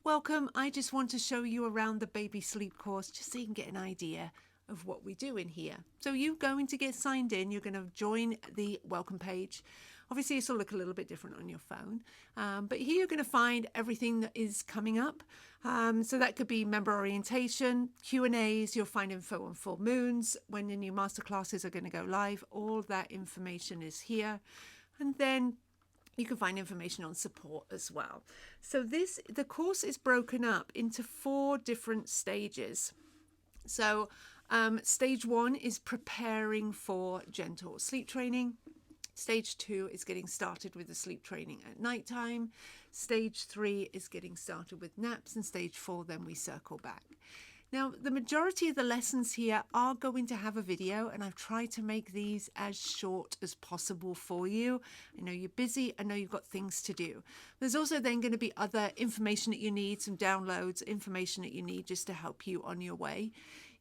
Welcome. I just want to show you around the baby sleep course just so you can get an idea of what we do in here. So you're going to get signed in. You're going to join the welcome page. Obviously, this will look a little bit different on your phone. But here you're going to find everything that is coming up. So that could be member orientation, Q&As. You'll find info on full moons, when the new masterclasses are going to go live. All that information is here. And then you can find information on support as well. So the course is broken up into 4 different stages. So stage 1 is preparing for gentle sleep training. Stage 2 is getting started with the sleep training at nighttime. Stage 3 is getting started with naps, and stage 4 then we circle back. Now, the majority of the lessons here are going to have a video, and I've tried to make these as short as possible for you. I know you're busy. I know you've got things to do. There's also then going to be other information that you need, some downloads, information that you need just to help you on your way.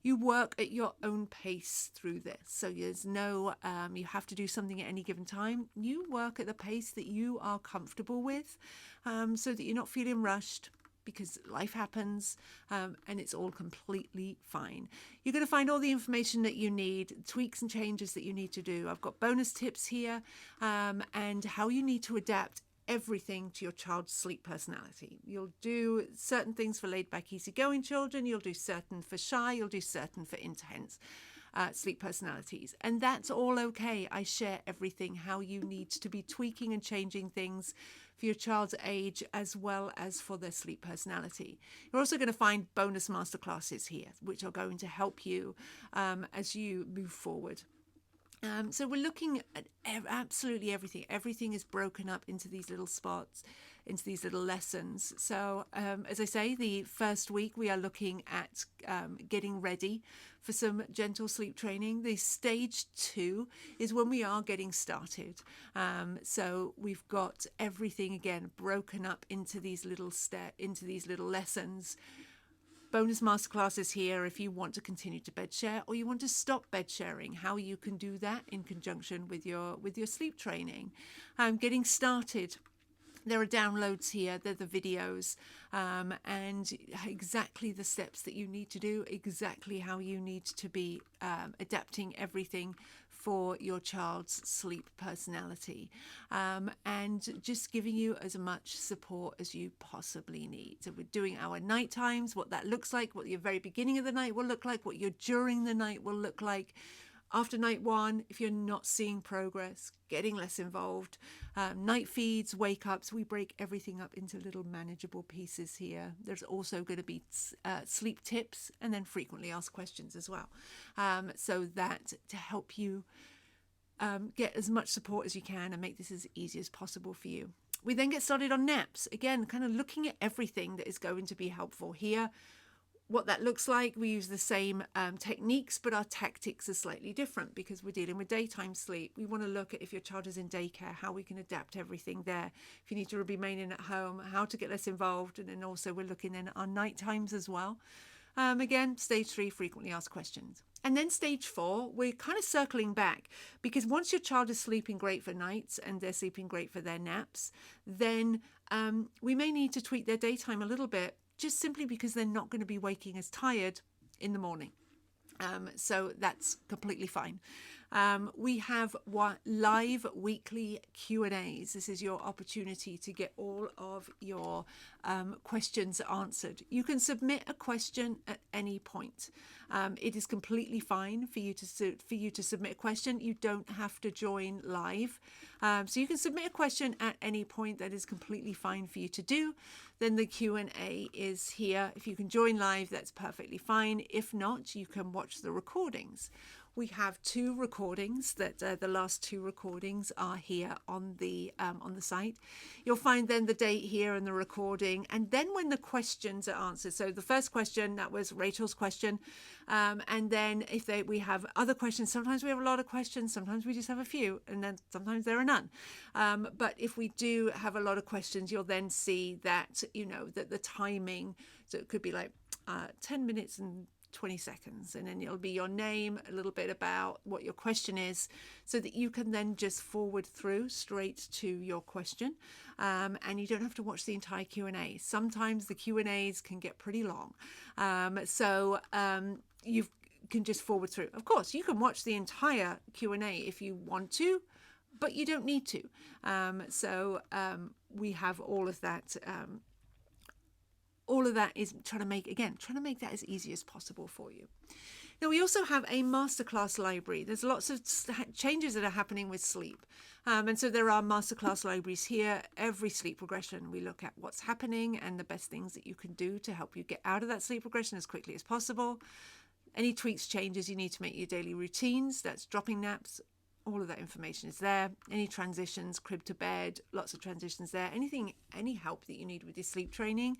You work at your own pace through this. So there's no, you have to do something at any given time. You work at the pace that you are comfortable with, so that you're not feeling rushed, because life happens, and it's all completely fine. You're going to find all the information that you need, tweaks and changes that you need to do. I've got bonus tips here, and how you need to adapt everything to your child's sleep personality. You'll do certain things for laid back, easygoing children. You'll do certain for shy. You'll do certain for intense sleep personalities. And that's all okay. I share everything, how you need to be tweaking and changing things for your child's age as well as for their sleep personality. You're also going to find bonus masterclasses here, which are going to help you as you move forward. So we're looking at absolutely everything. Everything is broken up into these little spots, into these little lessons. So as I say, the first week we are looking at getting ready for some gentle sleep training. The stage 2 is when we are getting started. So we've got everything again broken up into these little lessons. Bonus masterclasses here if you want to continue to bed share or you want to stop bed sharing, how you can do that in conjunction with your sleep training. Getting started. There are downloads here, they're the videos, and exactly the steps that you need to do, exactly how you need to be adapting everything for your child's sleep personality, and just giving you as much support as you possibly need. So we're doing our night times, what that looks like, what your very beginning of the night will look like, what your during the night will look like. After night 1, if you're not seeing progress, getting less involved, night feeds, wake ups, we break everything up into little manageable pieces here. There's also going to be sleep tips and then frequently asked questions as well. So that to help you get as much support as you can and make this as easy as possible for you. We then get started on naps. Again, kind of looking at everything that is going to be helpful here. What that looks like, we use the same techniques, but our tactics are slightly different because we're dealing with daytime sleep. We want to look at if your child is in daycare, how we can adapt everything there. If you need to remain in at home, how to get less involved. And then also we're looking then at our night times as well. Again, stage 3, frequently asked questions. And then stage 4, we're kind of circling back because once your child is sleeping great for nights and they're sleeping great for their naps, then we may need to tweak their daytime a little bit, just simply because they're not going to be waking as tired in the morning. So that's completely fine. We have live weekly Q&As. This is your opportunity to get all of your questions answered. You can submit a question at any point. It is completely fine for you to submit a question. You don't have to join live. So you can submit a question at any point. That is completely fine for you to do. Then the Q&A is here. If you can join live, that's perfectly fine. If not, you can watch the recordings. We have 2 recordings that the last 2 recordings are here on the site. You'll find then the date here and the recording, and then when the questions are answered. So the first question, that was Rachel's question, and then if we have other questions, sometimes we have a lot of questions, sometimes we just have a few, and then sometimes there are none. But if we do have a lot of questions, you'll then see that that the timing, so it could be like 10 minutes and 20 seconds, and then it'll be your name, a little bit about what your question is, so that you can then just forward through straight to your question, and you don't have to watch the entire Q&A. Sometimes the Q&As can get pretty long, so you can just forward through. Of course, you can watch the entire Q&A if you want to, but you don't need to. We have all of that. All of that is trying to make that as easy as possible for you. Now, we also have a masterclass library. There's lots of changes that are happening with sleep. And so there are masterclass libraries here. Every sleep progression, we look at what's happening and the best things that you can do to help you get out of that sleep progression as quickly as possible. Any tweaks, changes you need to make your daily routines, that's dropping naps, all of that information is there. Any transitions, crib to bed, lots of transitions there. Any help that you need with your sleep training.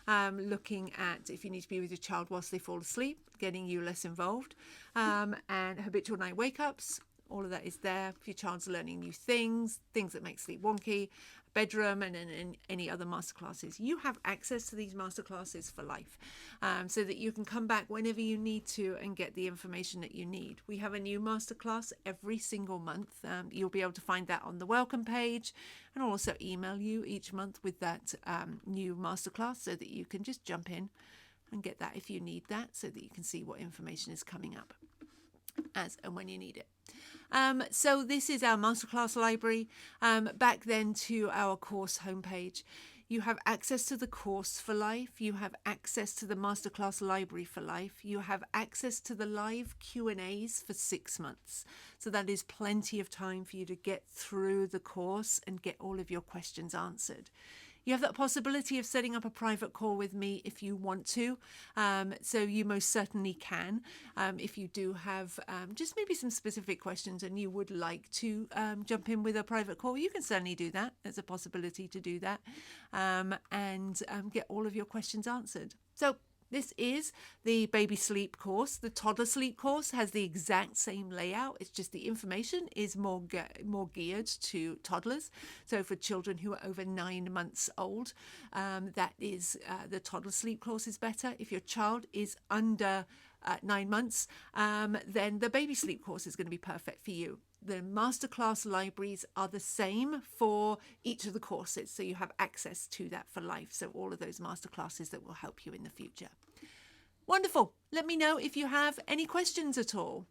Looking at if you need to be with your child whilst they fall asleep, getting you less involved, and habitual night wake-ups, all of that is there. If your child's learning new things that make sleep wonky, bedroom, and any other masterclasses. You have access to these masterclasses for life, so that you can come back whenever you need to and get the information that you need. We have a new masterclass every single month. You'll be able to find that on the welcome page, and I'll also email you each month with that new masterclass, so that you can just jump in and get that if you need that, so that you can see what information is coming up as and when you need it. So this is our masterclass library. Back then to our course homepage. You have access to the course for life. You have access to the masterclass library for life. You have access to the live Q&As for 6 months. So that is plenty of time for you to get through the course and get all of your questions answered. You have that possibility of setting up a private call with me if you want to. So you most certainly can. If you do have just maybe some specific questions and you would like to jump in with a private call, you can certainly do that. There's a possibility to do that, and get all of your questions answered. So this is the baby sleep course. The toddler sleep course has the exact same layout. It's just the information is more geared to toddlers. So for children who are over 9 months old, that is the toddler sleep course is better. If your child is under 9 months, then the baby sleep course is going to be perfect for you. The masterclass libraries are the same for each of the courses, so you have access to that for life. So all of those masterclasses that will help you in the future. Wonderful. Let me know if you have any questions at all.